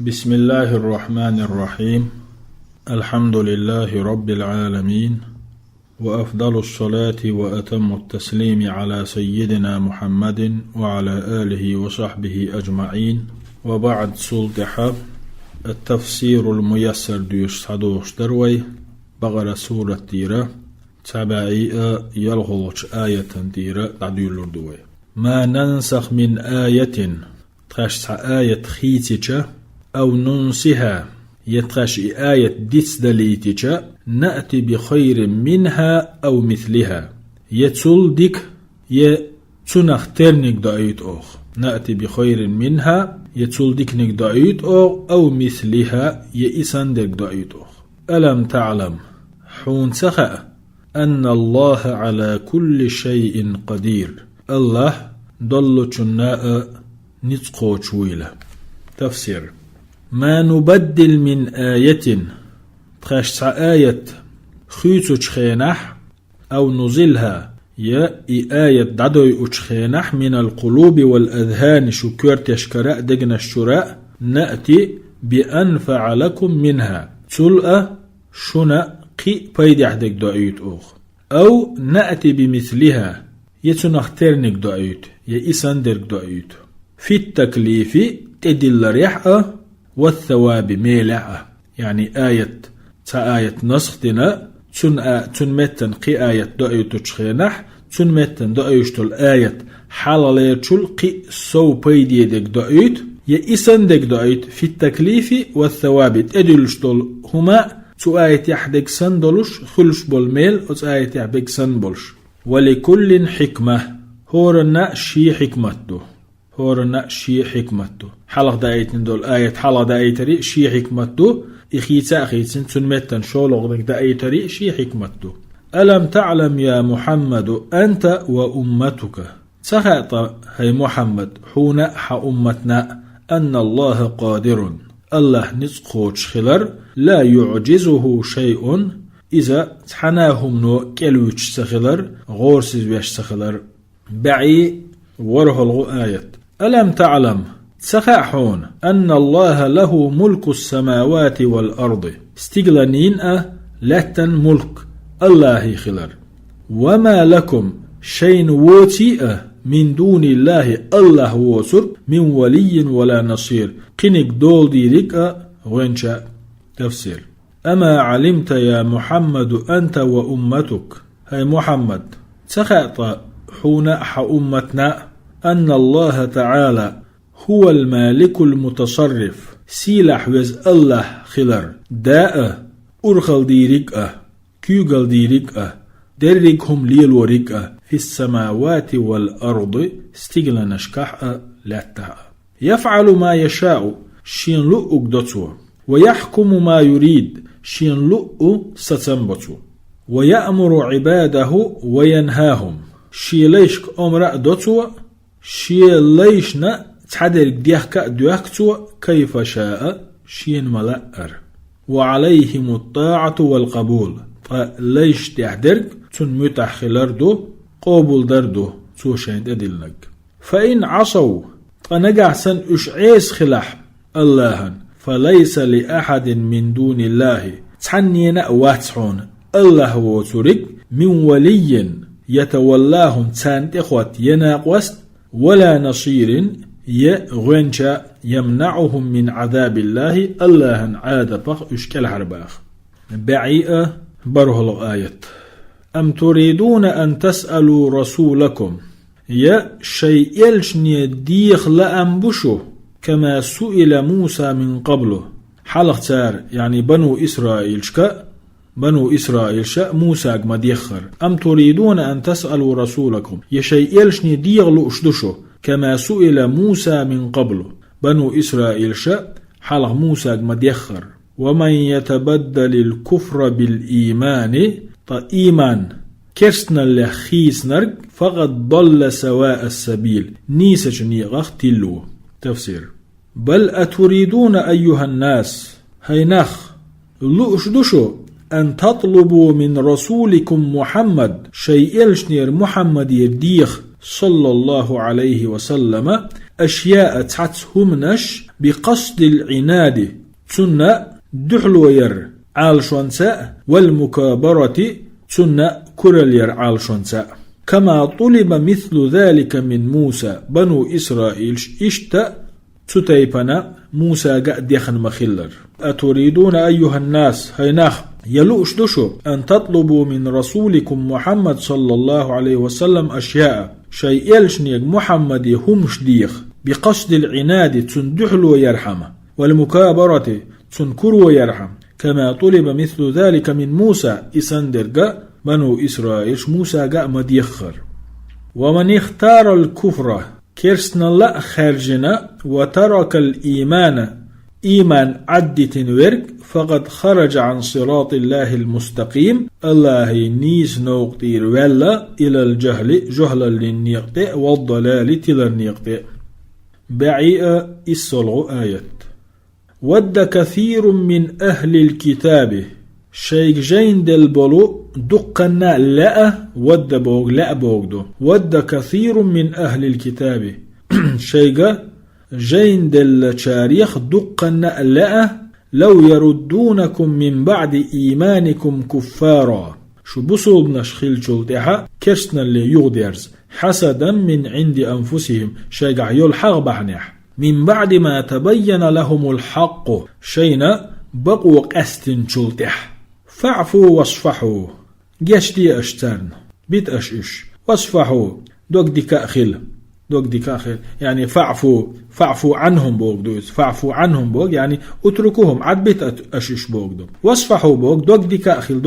بسم الله الرحمن الرحيم. الحمد لله رب العالمين، وأفضل الصلاة وأتم التسليم على سيدنا محمد وعلى آله وصحبه أجمعين. وبعد سلطحة التفسير الميسر ديوش صدوش دروي بغر سورة ديرة تبعي يلغوش آية ديرة تعديل دوي. ما ننسخ من آية تخش آية خيتك أو ننسها يتخش آية ديس دليتك نأتي بخير منها أو مثلها يتسول ديك يتسنخ ترنك دعيت أوخ نأتي بخير منها يتسول ديك نك دعيت أوخ أو مثلها يئسان ديك دعيت أوخ. ألم تعلم حون سخأ أن الله على كل شيء قدير الله ضل جناء نتقو شويلة. تفسير ما نبدل من آية تخش آية خيتو تشخينح أو نزلها يا آية دعوي تشخينح من القلوب والأذهان شكر تشكراء دقنا الشراء نأتي بأنفع لكم منها تلقى شنا قي بيدح دك دعيت أوخ أو نأتي بمثلها يتنخترنك دعيت يئسان درك دعيت في التكليف تدل ريحة والثواب ميلعة. يعني آية آية نسختنا تنمتن قي آية دعيت تشخينح تنمتن دعيت الآية حلاليتشل قي سو بيدي دك دعيت يئسان دك دعيت في التكليف والثواب تدلشتل هما تو آية يحدك سندلش خلش بالميل أو آية يحدك سنبلش. ولكل حكمة هورنا شي حكمته هورنا شي حكمته حلق دايتن دول آية حلق دايتري شي حكمته إخيتا أخيتن تنمتن شولغنك دايتري شي حكمته. ألم تعلم يا محمد أنت وأمتك سخط هي محمد حونا أمتنا أن الله قادر الله نسقوش خلر لا يعجزه شيء إذا تحناهم نو كلوش سخلر غورسز بيش سخلر بعي ورهل آية. ألم تعلم سخاحون أن الله له ملك السماوات والأرض استقلانين لاتن ملك الله خلر وما لكم شين ووتي من دون الله الله ووسر من ولي ولا نصير قنك دول ديرك غنشا. تفسير أما علمت يا محمد أنت وأمتك هاي محمد سخاط حونا أمتنا أن الله تعالى هو المالك المتصرف سيلح وز الله خلر داء أرخل ديرك كيوغل ديرك دركهم ليل ورك في السماوات والأرض استقل نشكح لاتها يفعل ما يشاء شين لؤك دتو ويحكم ما يريد شين لؤ ستنبتو ويأمر عباده وينهاهم شي ليشك أمرأ دوتو شي ليشنا تحدرك ديحكا دوحكتو كيف شاء شين ملأر وعليهم الطاعة والقبول ليش تحدرك تن متحخلر دو قبول دردو توشين أدلنك. فإن عصوا فنقع سن أشعيس خلاح الله فليس لأحد من دون الله تحنينا واتحون الله وترك من ولي يتولاهم تانت إخوات يناقوست ولا نصير يغنشا يمنعهم من عذاب الله الله عاد بخ اشكال حرباخ. بعيئة برهل آية أم تريدون أن تسألوا رسولكم يا شيء يلشني ديخ لأنبشو كما سئل موسى من قبله حلق تار يعني بنو إسرائيل بنو إسرائيل شاء موسى ما ديخر. أم تريدون أن تسألوا رسولكم يشي يلشني ديغلو أشدشو كما سئل موسى من قبله بنو إسرائيل شاء حلق موسى ما ديخر. ومن يتبدل الكفر بالإيمان إيمان كرسنا لخيسنرك فقد ضل سواء السبيل نيسج نيغخ تلو. تفسير بل أتريدون أيها الناس هينخ لو أشدشو أن تطلبوا من رسولكم محمد شيء الشنير محمد يديخ صلى الله عليه وسلم أشياء تحتهمنش بقصد العناد تسنة دحلوير عالشونسا والمكابرة تسنة كرلير عالشونسا كما طلب مثل ذلك من موسى بنو إسرائيل اشتا تتيبنا موسى قد يخن مخلر أتريدون أيها الناس هيناخ يلوش دشو أن تطلبوا من رسولكم محمد صلى الله عليه وسلم أشياء شيء يلشنيق محمد يهمش ديخ بقصد العناد تندحلو يرحمه والمكابرة تنكرو يرحم كما طلب مثل ذلك من موسى إسندرق بنو إسرائيل موسى قا مديخر ومن اختار الكفر كيرسنا لا خارجنا وترك الإيمان إيمان عدت ورق فقد خرج عن صراط الله المستقيم الله نيس نوقتير ولا إلى الجهل جهلا للنيقتئ والضلال تلالنيقتئ بعيء الصلغ آيات ود كثير من أهل الكتاب شيخ جين دل بولو دقنا لا ود بوغ لا بوغدو ود كثير من أهل الكتاب شيخ جين دل تاريخ دقنا لا لو يردونكم من بعد إيمانكم كفارا شو بصوب نشخيل جلدها كرسنا اللي يغدرز حسدا من عند أنفسهم شيخ يلحق بحنح من بعد ما تبين لهم الحق شينا بقوا قستن جلدها فاعفوا واصفحوا جشتي أشترن بيت أشش واصفحوا دوك ديك أخيل يعني فاعفوا عنهم بوك دوز فاعفوا عنهم بوك يعني اتركوهم عد بيت أشش بوك دو واصفحوا بوك دوك ديك أخيل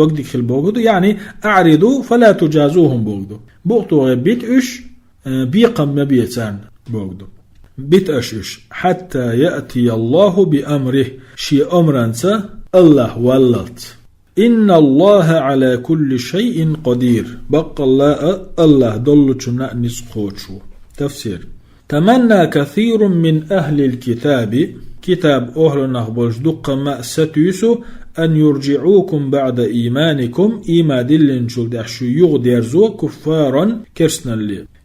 بوك دو يعني أعرضوا فلا تجازوهم بوك دو بوقتو بيت أش بيقم مبيتان بوك دو بيت أشش حتى يأتي الله بأمره شي أمرنسا الله ولت إن الله على كل شيء قدير بق الله دلتنا نسقوتشو تفسير تمنى كثير من أهل الكتاب كتاب أهل نخبلش دق ما ستيسو أن يرجعوكم بعد إيمانكم إيما دلن شلدحشو يغديرزو كفارا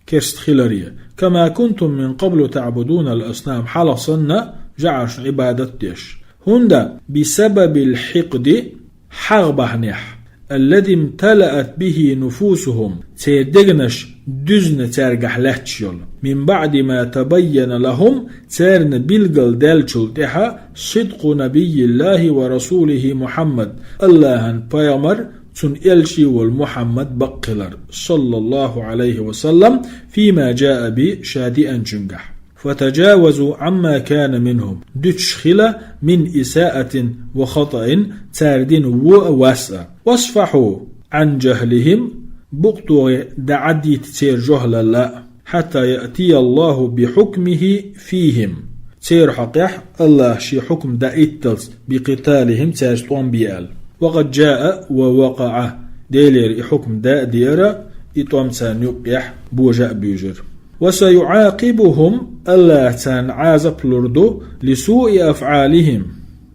كرست خلارية كما كنتم من قبل تعبدون الأصنام حلصنا جعش عبادتش هندا بسبب الحقد حغبحنح الذي امتلأت به نفوسهم تيدغنش دزن ترجح لهتشل من بعد ما تبين لهم ترن بلغل دالشل تها صدق نبي الله ورسوله محمد الله بيامر تن إلشي والمحمد بقلر صلى الله عليه وسلم فيما جاء به شادئا جنجح فتجاوزوا عما كان منهم دتشخلة من إساءة وخطأ تاردين وواسع واصفحوا عن جهلهم بقطوا دعدي تسير جهل لا حتى يأتي الله بحكمه فيهم تسير حقيح الله شي حكم دائتلس بقتالهم تاجتون بيال وقد جاء ووقع ديلير حكم دا ديرا إطوام سانيقيح بوجاء بيجر وسيعاقبهم الله تان عازب لردو لسوء أفعالهم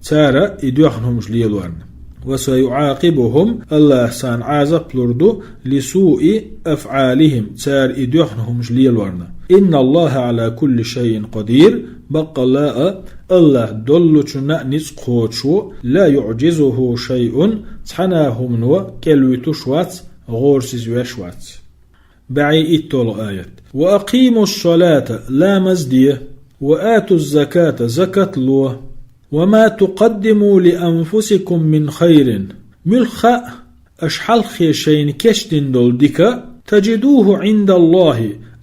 تارا إدوخنهم جليلوان وسيعاقبهم الله سان عازب لردو لسوء أفعالهم تار إدوخنهم جليلوان إن الله على كل شيء قدير بقى الله دلتنا نسقوتشو لا يعجزه شيء تحناهم نو كلوتو شوات غورسز وشوات بعي التول آيات وأقيموا الصلاة لا مزدية وآتوا الزكاة زكاة لوه وما تقدموا لأنفسكم من خير ملخاء أشحال خيشين كشتن دولدك تجدوه عند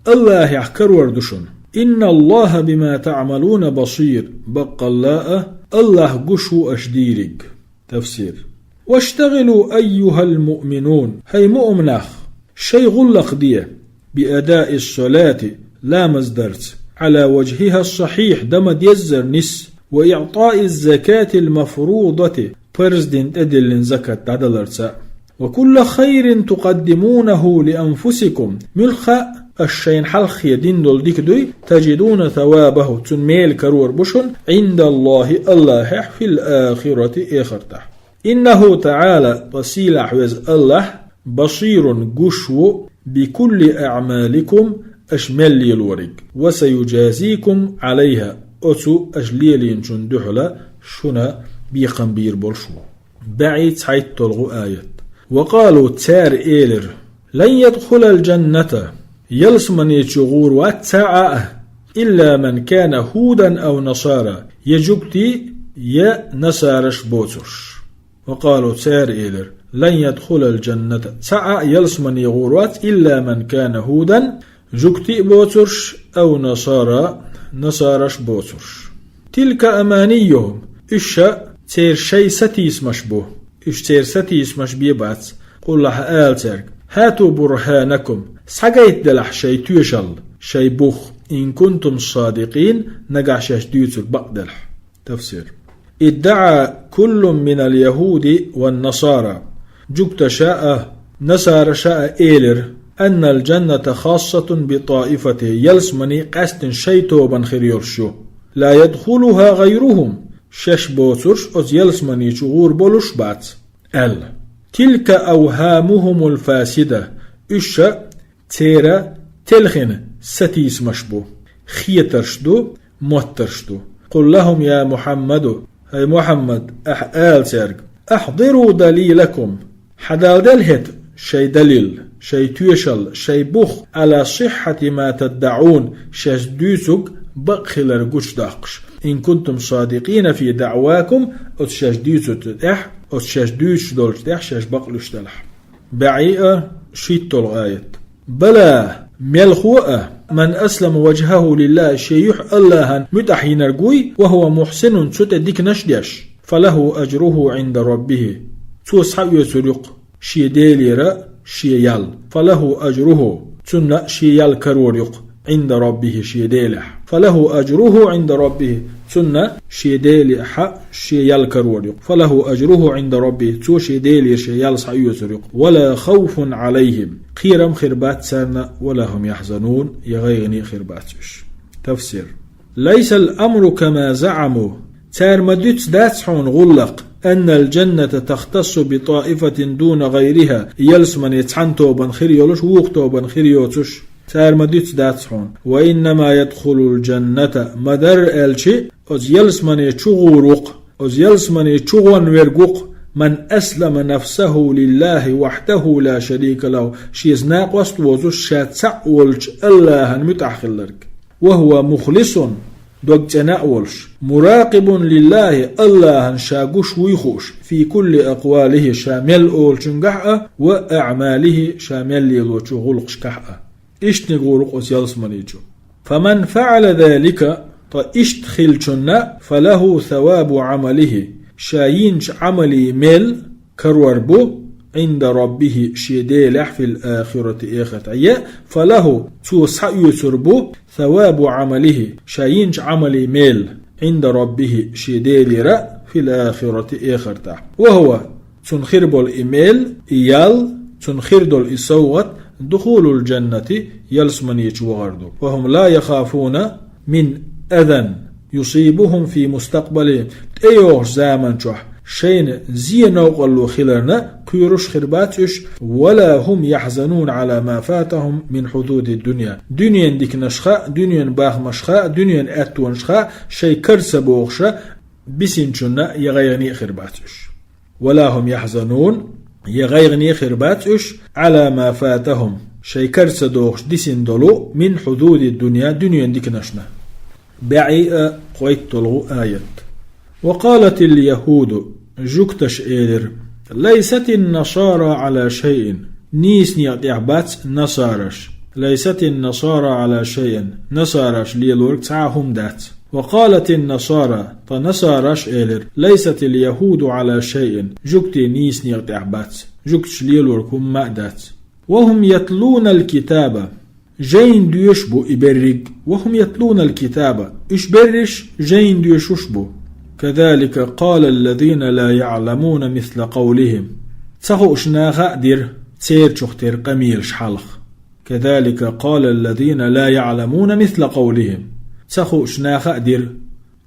الله يحكر وردشن إن الله بما تعملون بصير بقى الله قشو أشديرك تفسير واشتغلوا أيها المؤمنون هي مؤمناخ شي غلق ديه بأداء الصلاة لا مزدرت على وجهها الصحيح دم يزر نس وإعطاء الزكاة المفروضة فرزدين أدل زكاة عدلرسا وكل خير تقدمونه لأنفسكم ملخاء الشين حلخ يدين دول ديكدوي تجدون ثوابه تنميل كرور بشن عند الله في الآخرة آخرته إنه تعالى وسيل حوز الله بصير قشو بكل أعمالكم أشمل الورق وسيجازيكم عليها أتو أجليلين شندحلا شنا بيقن بير بولشو بعيد حيث تلغو آيات وقالوا تار إيلر لن يدخل الجنة يلسمن يتشغور واتساعة إلا من كان هودا أو نصارى يجبتي يا نصارش بوتوش وقالوا تار إيلر لن يدخل الجنة ساعة يلسمن يغورات إلا من كان هودا جبتي بوتوش أو نصارش بوتوش تلك أمانيهم إشا تير شي ستيس مشبه إش تير ستيس مشبيه بات قل لها آل ترك هاتوا برهانكم سعقيت دلح شي تيشل شي بوخ إن كنتم صادقين نقع شاشديوت البقدلح تفسير ادعى كل من اليهود والنصارى جبت شاء نصارى شاء إيلر أن الجنة خاصة بطائفته يلسمني قست شيطوبا خريرشو لا يدخلها غيرهم شش بوترش أز يلسمني شغور بولش بات تلك أوهامهم الفاسدة إشا تيرا تلخن ستيس مشبو خيترشدو موترشدو قل لهم يا محمد هاي محمد آل سرق أحضروا دليلكم حدال دلهت شي دليل شي تيشل شي بخ على صحة ما تدعون شجدوسك بقخلر قش داقش إن كنتم صادقين في دعواكم أتشجدوس تدح أتشجدوش دولش دح شج بقلش دلح بعيئة شيت الغاية بلا ملخوءة من أسلم وجهه لله شيح الله متحين رقوي وهو محسن ستدك نشدش فله أجره عند ربه توسع يسرق شي ديليرا شي يال فله أجره تن شي يال كروريق عند ربه شي ديلح فله أجره عند ربه تن شي ديلح شي يال كروريق فله أجره عند ربه تو شي ديلي شي يال سعيسرق ولا خوف عليهم خيرم خربات سارنا ولا هم يحزنون يغيغني خرباتش تفسير ليس الأمر كما زعموا تار مدوت داتحون غلق أن الجنة تختص بطائفة دون غيرها يلسمن يتحنتوبا خريولش ووقتوبا خريوتش تار مدوت داتحون وإنما يدخل الجنة مدر الشي أز يلسمن يتشغورق أز يلسمن يتشغون ورقق من أسلم نفسه لله وحده لا شريك له شيزناق وستوزش شاتسع ولش الله متأخلرك وهو مخلص دوجنا ولش مراقب لله الله شاقوش ويخوش في كل أقواله شامل أولشنقحة وأعماله شامل ليلوش غلقش كحة اشتغورق أسيالس منيجو فمن فعل ذلك اشتخلشنا فله ثواب عمله شاينش عملي ميل كروربو عند ربه شيديلح في الآخرة إخت فله توسع يسربو ثواب عمله شاينش عملي ميل عند ربه شيديلر في الآخرة إخت وهو تنخرب الإيميل إيال تنخرد الإسوغت دخول الجنة يلسمنيش وغردو وهم لا يخافون من أذن يصيبهم في مستقبلهم ايوش زامن شح شين زينو قلو خلرنا كيروش خرباتش ولا هم يحزنون على ما فاتهم من حدود الدنيا دنيا ديك نشخاء دنيا باغ مشخاء دنيا اتون شخاء شي كرس بوغشا بسنشنا يغيغني خرباتش ولا هم يحزنون يغيغني خرباتش على ما فاتهم شي كرس دوغش ديسن دولو من حدود الدنيا دنيا ديك نشنا بعي قويت طلغو آيات وقالت اليهود جكتش إيدر ليست النصارى على شيء نيس نيعبات نصارش ليست النصارى على شيء نصارش ليلورك تعهم دات وقالت النصارى فنصارش إيدر ليست اليهود على شيء جكتي نيس نيعبات جكتش ليلورك هم دات وهم يتلون الكتاب جين ديشبو إبرق وهم يتلون الكتاب إشبرش جين ديشوشبو كذلك قال الذين لا يعلمون مثل قولهم تخو اشناغا دير تير شختير قميل شحلخ كذلك قال الذين لا يعلمون مثل قولهم تخو اشناغا دير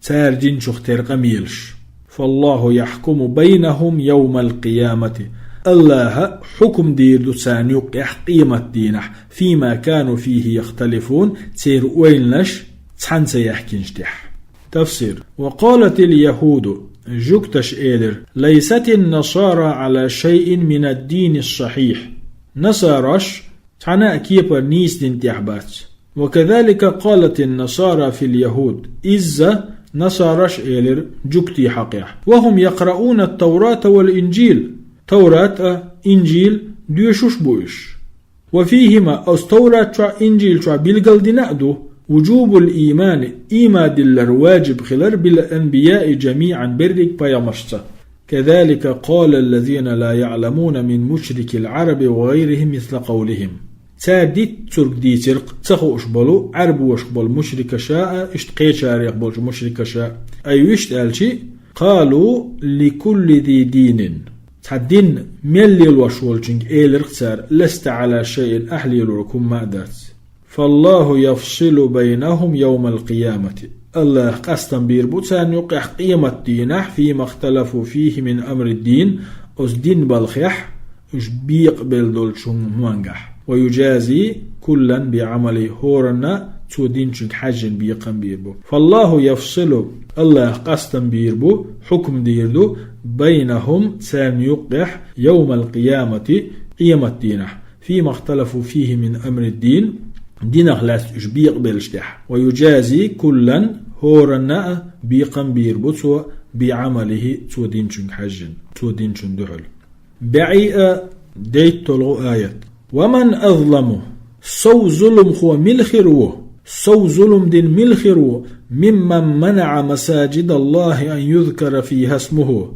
تير جين شختير قميلش فالله يحكم بينهم يوم القيامة الله حكم دير دوسانيوك قيمة دينح فيما كانوا فيه يختلفون تير وينلش تحن سيحكينش ديح تفسير. وقالت اليهود جكتش إيدر ليست النصارى على شيء من الدين الصحيح، نصارش تعنى كيبر نيس دين تحبات. وكذلك قالت النصارى في اليهود إذا نصارش إيلر جكتي حقيح، وهم يقرؤون التوراة والإنجيل، توراة إنجيل ديوشوش بوش، وفيهما أستوراة إنجيل بلغل دينادو وجوب الإيمان إيما دلر واجب خلر بالأنبياء جميعا برق بيامشتا. كذلك قال الذين لا يعلمون من مشرك العرب وغيرهم مثل قولهم تاديت ترك دي ترق تخو اشبلو عرب واشبل مشرك شاء اشتقي شاريق بولش مشرك شاء أي يشتقال شيء قالوا لكل ذي دين تحدين ملي الوشولشنك إيل اختار لست على شيء أحلي لكم ما دات. فالله يفصل بينهم يوم القيامة، الله قسم بيربوتان يقع قيمة دينح فيما اختلفوا فيه من أمر الدين أس دين بالخيح اش بيقبل دولشون موانجح، ويجازي كلا بعمل هورنا تو دينشنك حجن بيقم بيربو. فالله يفصل الله قسم بيربو حكم ديردو بينهم سان يقح يوم القيامة قيمة دينح فيما اختلفوا فيه من أمر الدين دين خلاص اش بيقبلشتح، ويجازي كلا هورنا بيقم بيربو بعمله تو دينشنك حجن تو دينشن دحل. بعيء ديت طلغو آيات ومن أظلمه سو ظلم هو ملخروه سو ظلم دين ملخروه ممن منع مساجد الله أن يذكر فيها اسمه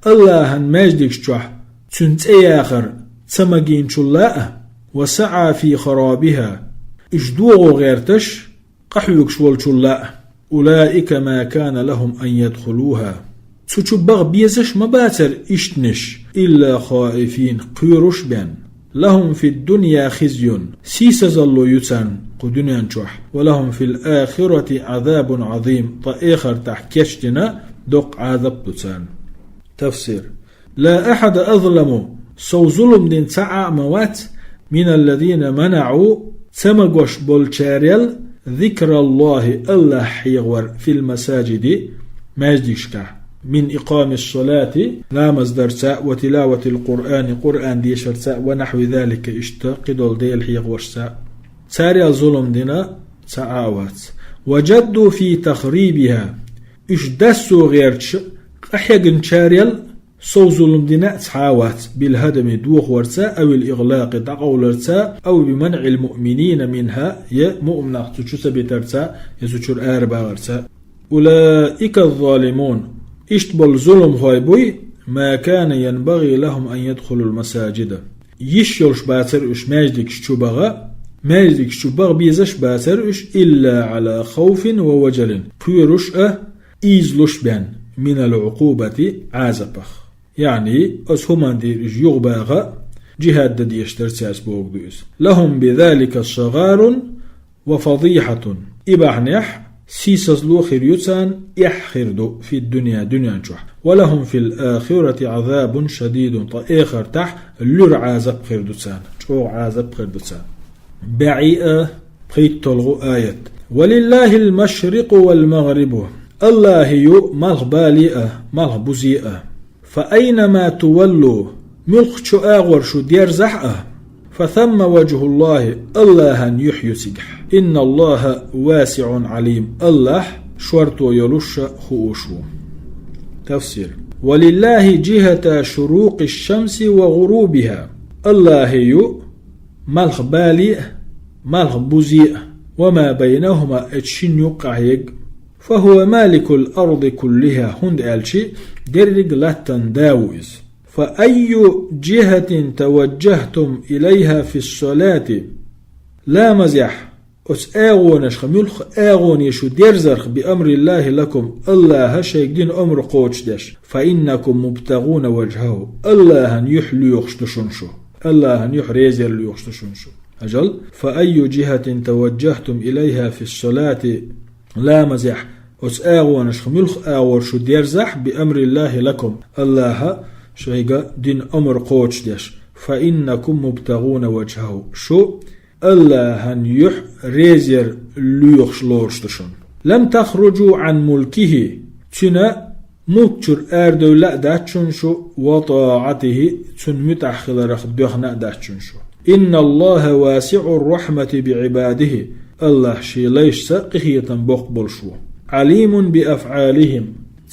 الله ماجدك شح تنت آخر تمجين شلاء وسعى في خرابها اجدوغ غيرتش قحيوك شوال شلاء أولئك ما كان لهم أن يدخلوها تشبغ بيزش مباتر اشتنش إلا خائفين قيرش بان لهم في الدنيا خزي سيس ظلوا يتان قدنيا نشوح ولهم في الآخرة عذاب عظيم طائخر تحكيشتنا دق عذاب تتان. تفسير. لا أحد أظلم سو ظلم دين سعى موات من الذين منعوا سمقوش بولشاريل ذكر الله حيغور في المساجد ماجدشكا من إقام الصلاة لا مصدر ساء وتلاوة القرآن قرآن ديشر ساء ونحو ذلك اشتقدل دي الحيغور ساء ساري الظلم دينا ساعات وجدوا في تخريبها اشدسوا غيرش أحيقن شاريل سو ظلم دينا ساعات بالهدم دوخ ورسا أو الإغلاق تقول رسا أو بمنع المؤمنين منها يمؤمن تشوس بترسا يسوشر آربا ورسا. أولئك الظالمون اشتبل ظلم هايبوي ما كان ينبغي لهم أن يدخلوا المساجد يشيرش باتر اش ماجدك شبغ بيزش باتر اش إلا على خوف ووجل بيرش إيزلش بان من العقوبة عازبخ يعني أسهمان دي يغباغ جهاد دي يشترساس بوغدوس لهم بذلك الصغار وفضيحة إباحنح سيسز لو خيريوتان يحخردو في الدنيا دنيا نشوح ولهم في الآخرة عذاب شديد طائخر تح اللور عذاب خيردوتان شو عذاب خيردوتان. بعيئة بخيت تلغو آيات ولله المشرق والمغرب الله يو ملغ باليئة ملغ بزيئة فأينما تولوا ملغ شو آغور شو دير زحأة فثم وجه الله الله يحيي سجح إن الله واسع عليم الله شورتو يلوش خوشو. تفسير. ولله جهة شروق الشمس وغروبها الله يو ملخ بالي ملخ بوزيء وما بينهما اتشين يقعيق فهو مالك الأرض كلها هند ألشي درق لاتن داويز. فأي جهة توجهتم إليها في الصلاة لا مزح أس آغونش خميلخ آغون يشو ديرزرخ بأمر الله لكم الله شيك دين أمر قوش دش فإنكم مبتغون وجهه الله يحلو يخشتشنشو الله يحريزر ليخشتشنشو أجل. فأي جهة توجهتم إليها في الصلاة لا مزح أس آغونش خميلخ آغور ديرزح بأمر الله لكم الله شيغا دين أمر قوش ديش فإنكم مبتغون وجهه شو الله يح ريزير ليخش لورشتشن لم تخرجوا عن ملكه تنا مكتر أردولا داتشنشو وطاعته تن متأخل رخ دوخنا داتشنشو إن الله واسع الرحمة بعباده الله شي ليش سقهية بقبل شو عليم بأفعالهم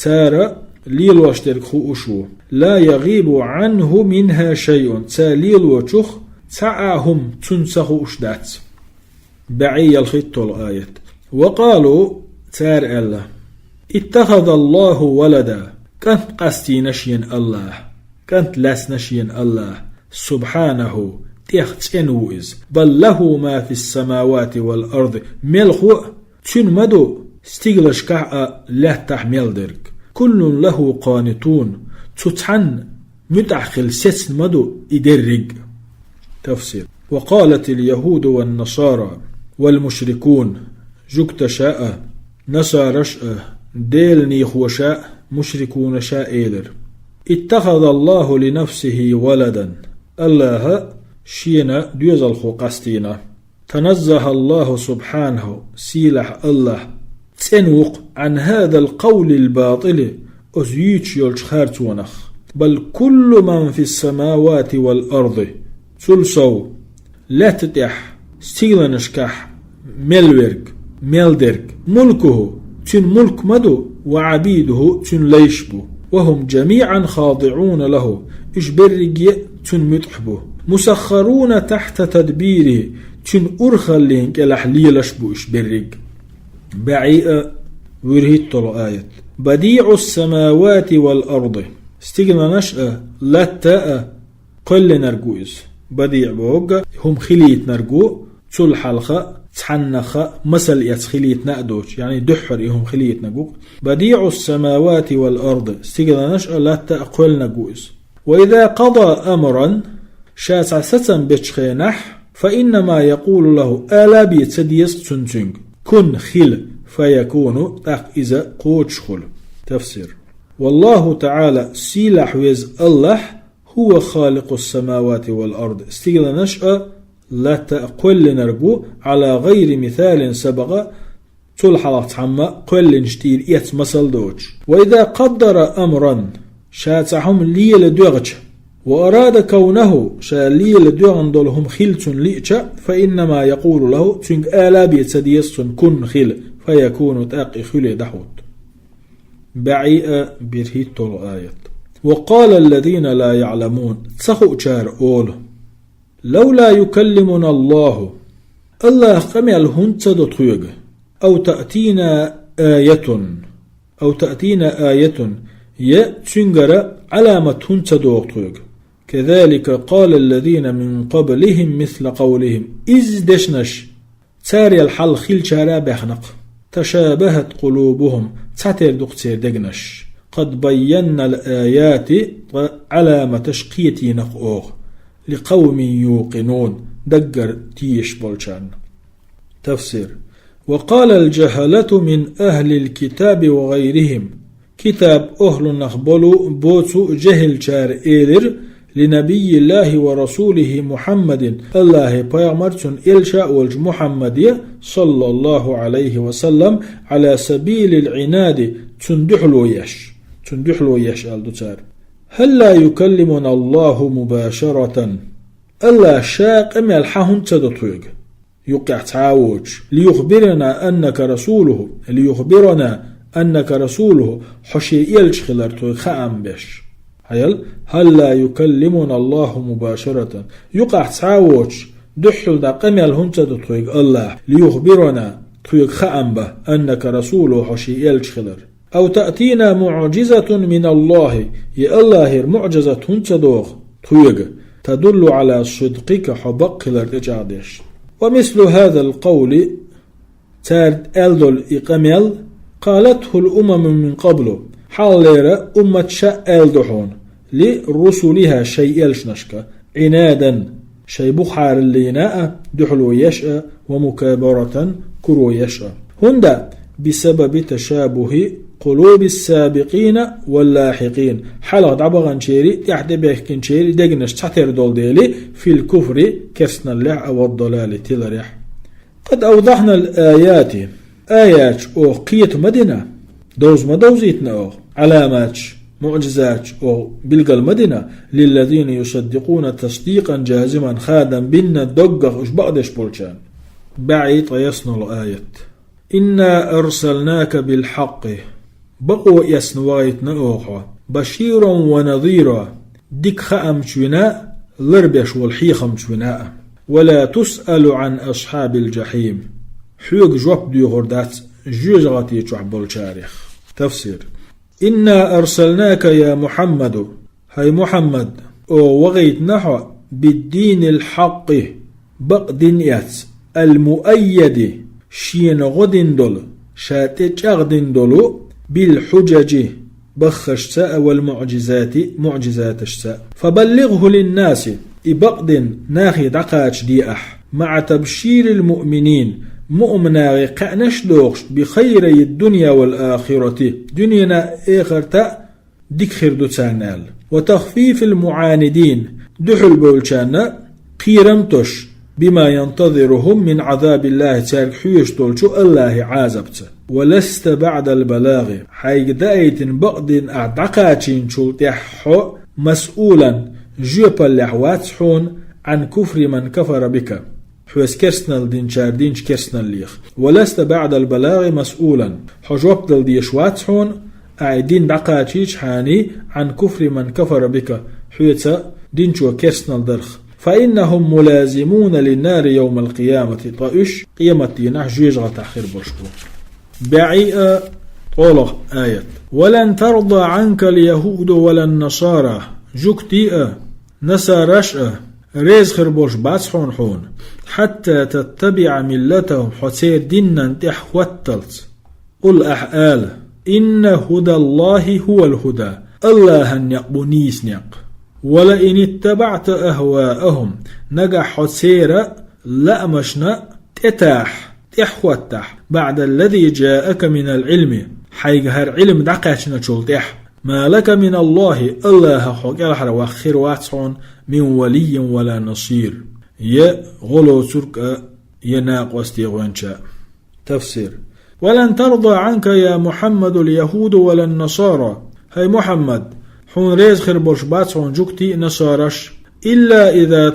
تارى ليل واشترك خؤشو لا يغيب عنه منها شيء تاليل وشخ تعاهم تنسخ أشدات بعي الخط الآية وقالوا تار الله اتخذ الله ولدا كانت قستي نشين الله كانت لاس نشين الله سبحانه تيختنوز بل له ما في السماوات والأرض ملخو تنمدو استيغلش كعا لا تحمل درك كل له قانتون تتحن متعخل سيس مدو إدرق تفسير وقالت اليهود والنصارى والمشركون جكت شاء نصارى شاء ديل نيخو شاء مشركون شاء إيلر اتخذ الله لنفسه ولدا الله شينا ديوزل قستينا تنزه الله سبحانه سيلح الله تنوق عن هذا القول الباطل أزيوش يلش خارتونخ بل كل من في السماوات والأرض سلسو لا تتح ستيغلنشكح ملورك ملدرك ملكه تن ملك مدو وعبيده تن ليشبو وهم جميعا خاضعون له إجبرق تن متحبو مسخرون تحت تدبيره تن أرخلين كالحليلش بو إجبرق بعيء ورهيت الآية بديع السماوات والأرض استغنى نشأ لتا قل نرجوز بديع بوغا هم خليت نرجو تل حلقة تحنخة مثل يتخليت نأدوش يعني دحر هم خليت نجوك بديع السماوات والأرض استغنى نشأ لتا قل نجوز وإذا قضى أمرا شاسع ستن بتشخينح فإنما يقول له ألا بيتسديس تنتنج كن خل فيكون تق إذا قوتش خل تفسير والله تعالى سيلح ويز الله هو خالق السماوات والأرض استغنى نشأ لا تقل نرجو على غير مثال سبق تلحلت حما قل نشتير إيت مسل دوج وإذا قدر أمرا شاتعهم ليل دوغج وأراد كونه شاليل دوغن دولهم خلت لئج فإنما يقول له تنك آلا بيتسديس كن خل فيكون تاقي خل دحوت بعيء برهيت الآية وقال الذين لا يعلمون تسخو جار أول لولا يكلمنا الله قمل هنتد طيق أو تأتينا آية يتنجر علامة هنتد طيق كذلك قال الذين من قبلهم مثل قولهم إذ دشنش تاري الحل خيل شارع بخنق تشابهت قلوبهم تاتر دقتير دقنش قد بينا الآيات علامة تشقيتي نقوغ لقوم يوقنون دقر تيش بولشان تفسير وقال الجهلة من أهل الكتاب وغيرهم كتاب أهل نخبلو بوتو جهل شار إيلر لنبي الله ورسوله محمد الله بيغمرتن إلشاء والج محمدية صلى الله عليه وسلم على سبيل العناد تندحلو يش الدتار هل لا يكلمنا الله مباشرة ألا شاق ملحهم تدطيق يقع تعاوج ليخبرنا أنك رسوله حشي إلش خلرتو خام بش هل لا يكلمنا الله مباشرة يقع تعاوج دحل دا قمل هنت دطيق الله ليخبرنا طيق خام به أنك رسوله حشي إلش خلر أو تأتينا معجزة من الله يا الله معجزة هنت دوغ طيق تدل على صدقك حبق للرجادش ومثل هذا القول تارد ألدل إقمل قالته الأمم من قبله حال ليرة أمة شاء ألدحون لرسولها شيء الشنشك عنادا شيء بخار الليناء دحلو يشأ ومكابرة كرو يشأ هندا بسبب تشابه قلوب السابقين واللاحقين حلقة عبغان شيري تحت بيحكين شيري دقنش تحتر دول ديلي في الكفر كسنا اللع والضلال تلرح قد أوضحنا الآيات آيات أو قيت مدينة دوز ما دوزيتنا أو علامات معجزات أو بلغ المدينة للذين يصدقون تصديقا جازما خادا بنا دقق إش بقدش بولشان بعيد يسنو الآية إنا أرسلناك بالحق بقوا يسنوائتنا أوخا بشيرا ونظيرا ديك خأم شونا لربش والحيخم شونا ولا تسأل عن أصحاب الجحيم حيوك جواب دي غردات جوزغتي تعبول شارخ تفسير إنا أرسلناك يا محمد هاي محمد أو وغيت نحو بالدين الحق بقدن يات المؤيد شين غدن دول شاتج أغدن دولو بالحجج بخشتاء والمعجزات معجزات الشتاء فبلغه للناس إبقدن ناخي دقاش ديأح مع تبشير المؤمنين مؤمنا قعنش دوغش بخيري الدنيا والآخرة دنيا آخرتا ديك خير دوتانال وتخفيف المعاندين دحل بولشانا قيرمتش بما ينتظرهم من عذاب الله تارك حيش طولشو الله عازبت ولست بعد البلاغ حيق دايت بقدن أعدقاتين شلتحو مسؤولا جيب اللحواتحون عن كفر من كفر بك حوس كرسنال دين شاردينش كرسنال ليخ ولست بعد البلاغ مسؤولا حجوب دل ديشواتحون أعدين دقاتيش حاني عن كفر من كفر بك حوس دينشو كرسنال درخ فإنهم ملازمون للنار يوم القيامة طائش قيامة دينح جيجغة تأخير برشكو بعيئة طولق آية ولن ترضى عنك اليهود ولا النصارى جكتئة نسارشأ ريز خربوش باسحون حون حتى تتبع ملتهم حتير دينا تحوتلت قل أحآل إن هدى الله هو الهدى الله يقبنيس نيق ولئن اتبعت أهواءهم نجح حتير لأمشنا تتاح تحوتح بعد الذي جاءك من العلم حيقهر علم دقاشنا شلتح ما لك من الله حق الحر وخير واتسعون من ولي ولا نصير يا غلو سرك يناق واستيغوانشا تفسير ولن ترضى عنك يا محمد اليهود ولا النصارى هاي محمد حون ريز خير برشباتسعون جوكتي نصارش إلا إذا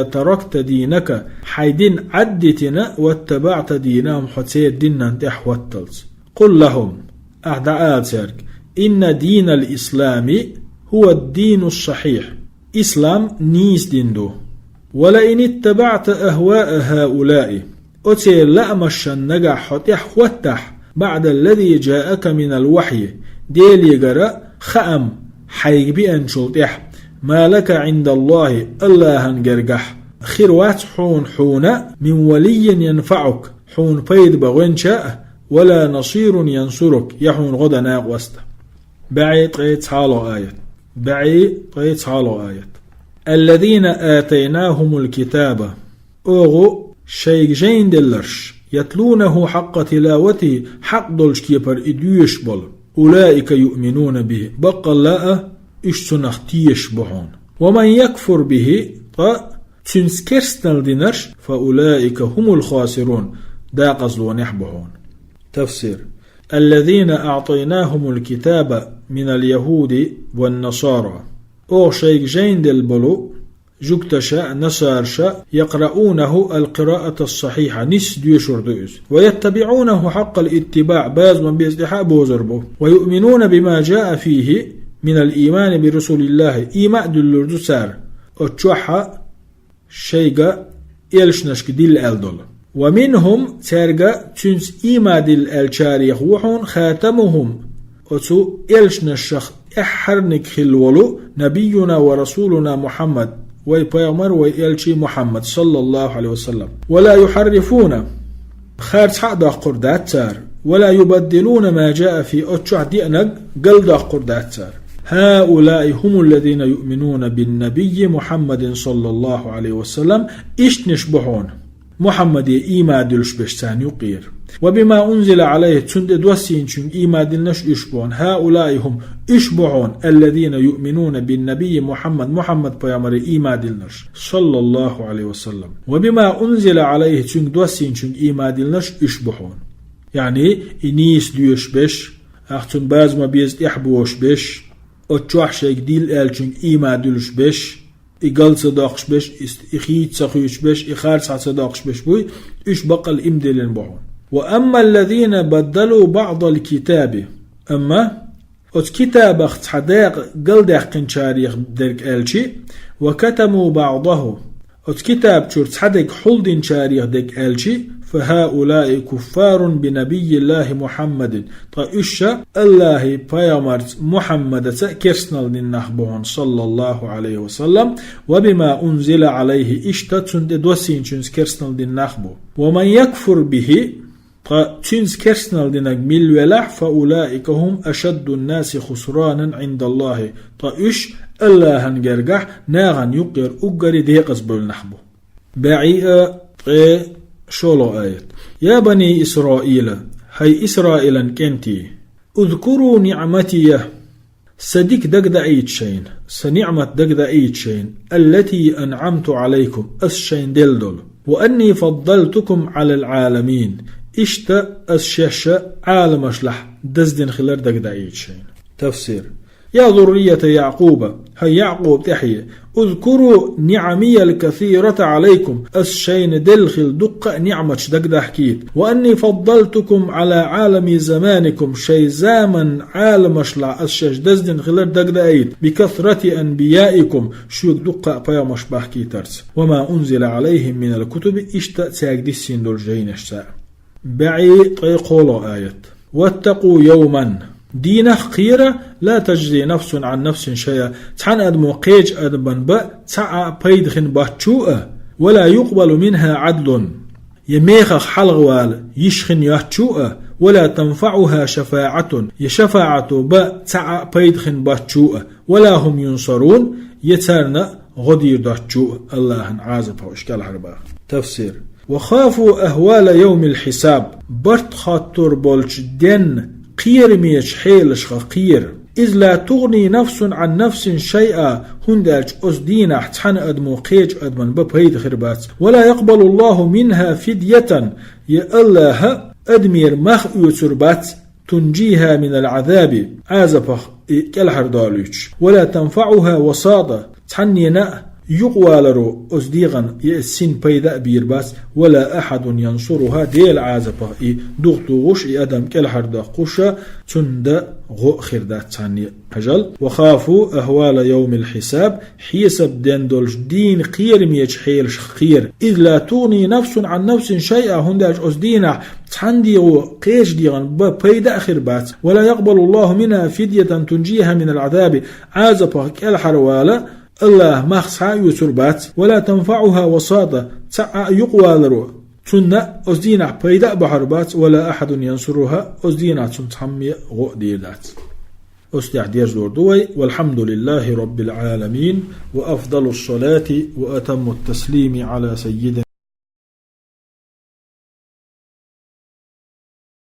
تركت دينك حيدين عدتنا واتبعت دينهم حتى دينا تحوتلت قل لهم أعداء سيرك إن دين الإسلام هو الدين الصحيح إسلام نيس ديندو ولئن اتبعت أهواء هؤلاء أتي لأمش النجح تحوتح بعد الذي جاءك من الوحي ديلي جرى خأم حيق بأن شلتح ما لك عند الله هنجرجح خيروات حون من ولي ينفعك حون بيد بغين شاء ولا نصير ينصرك يحون غدا ناق وسط بعيد قيت حالو آية الذين آتيناهم الكتاب أغو شيك جين دلرش يتلونه حق تلاوته حق دلش كيبر إدويش بل أولئك يؤمنون به بقى لا اشتنختيش بحون ومن يكفر به تنسكرستن دينرش فأولئك هم الخاسرون دا قصلون يحبحون تفسير الذين أعطيناهم الكتاب من اليهود والنصارى أو شيك جين دلبلو جكتشا نصارشا يقرؤونه القراءة الصحيحة نس ديوشور دوز ويتبعونه حق الاتباع باز من بيزدحاء بوزربو ويؤمنون بما جاء فيه من الإيمان برسول الله إيمان دلوردو سار أتشوحا شيغا إلشنشك ديل ألدول ومنهم تارغا تنس إيما ديل ألشاريخ وحون خاتمهم أتو إلشنشخ إحرنك خلولو نبينا ورسولنا محمد ويبيغمر ويلشي محمد صلى الله عليه وسلم ولا يحرفون خارج حق قردات تار ولا يبدلون ما جاء في أتشع دينك قلد قردات تار هؤلاء هم الذين يؤمنون بالنبي محمد صلى الله عليه وسلم إيش نشبحون محمد إيمان دلش بشتان يقير وبما أنزل عليه تند دوسين شن إيمان دلنش إشبون هؤلاء هم إشبعون الذين يؤمنون بالنبي محمد بيامر إيمان دلنش صلى الله عليه وسلم وبما أنزل عليه تند دوسين شن إيمان دلنش إشبعون يعني إنيس ديوش بش أختن باز ما بيزد إحبوش بش أتشوح شيك ديل ألشن إيمان دلش بش إقل صداقش بش إخيت سخيش بش إخارس صداقش بش بوي إش بقى إمدلن بعون وأما الذين بدلوا بعض الكتاب أما الكتاب اخت حداق قلدح قنشاريخ درك ألشي وكتموا بعضه الكتاب شرط حدق حلدين شاريخ دك ألشي فهؤلاء كفار بنبي الله محمد طائشة الله بيامرت محمد كرسنال للنخبون صلى الله عليه وسلم وبما أنزل عليه اشتتن دوسين شنس كرسنال للنخبو ومن يكفر به تشنس كرسنال دينك ملولح فأولئك هم أشد الناس خسرانا عند الله طائش الله هنجرجح ناغن يقر أجري ديقز بالنحبو بعيئة شولو آيات يا بني إسرائيل هاي إسرائيلا كنتي اذكروا نعمتي سديك دقدا أيت شين سنعمة دقدا أيت شين التي أنعمت عليكم أسشين دلدل وأني فضلتكم على العالمين إشتا أسشاشة عالم أشلح دزدن خلال دقدا أيت شين تفسير يا ذرية يعقوب هي يعقوب تحية اذكروا نعمي الكثيرة عليكم أسشين دلخل دق نعمة دقدا حكيت وأني فضلتكم على عالم زمانكم شي زامن عالم أشلع أسشاش دزدن خلال دقدا أيت بكثرة أنبيائكم شوك دق بيامش بحكي ترس وما أنزل عليهم من الكتب اشتا تاقدسين دول جين اشتاء بعي طيقولو آيات واتقوا يوما دين خيرة لا تجزي نفس عن نفس شيئا تحن أدمو قيج أدبن با تسعى بيدخن باتشوء ولا يقبل منها عدل يميخ حلغوال يشخن ياتشوء ولا تنفعها شفاعة يشفاعة با تسعى بيدخن باتشوء ولا هم ينصرون يترنا غدير داتشوء الله عازب واشكال حربا تفسير وخافوا أهوال يوم الحساب برت خاطر بولش دن قير ميش حيلش قير إذ لا تغني نفس عن نفس شيئا هندالج أسدينا تحن أدمو قيج أدمن ببهيد خربات ولا يقبل الله منها فدية يا الله أدمير مخ يتربات تنجيها من العذاب عازبخ كالحر دالوش ولا تنفعها وصادة تحنينا يقوالرو أصديغا يأسين بيدا بيرباس ولا أحد ينصرها ديل عازبه دغتوغش أدم كالحردا قشا تند غو خردات تاني هجل وخافوا أهوال يوم الحساب حيسب دندولش دين قير ميج حيلش خير إذ لا تغني نفس عن نفس شيئا هنداج أصدينا تحنديغو قيش ديغا بيدا خربات ولا يقبل الله منها فدية تنجيها من العذاب عازبه كالحروالا الله مخصا يسربات ولا تنفعها وصادة تسعى يقوالرو تنا أزدينا بيدا بحربات ولا أحد ينصرها أزدينا تنتحمي غو ديدات أستيع دير زور دوي والحمد لله رب العالمين وأفضل الصلاة وأتم التسليم على سيدنا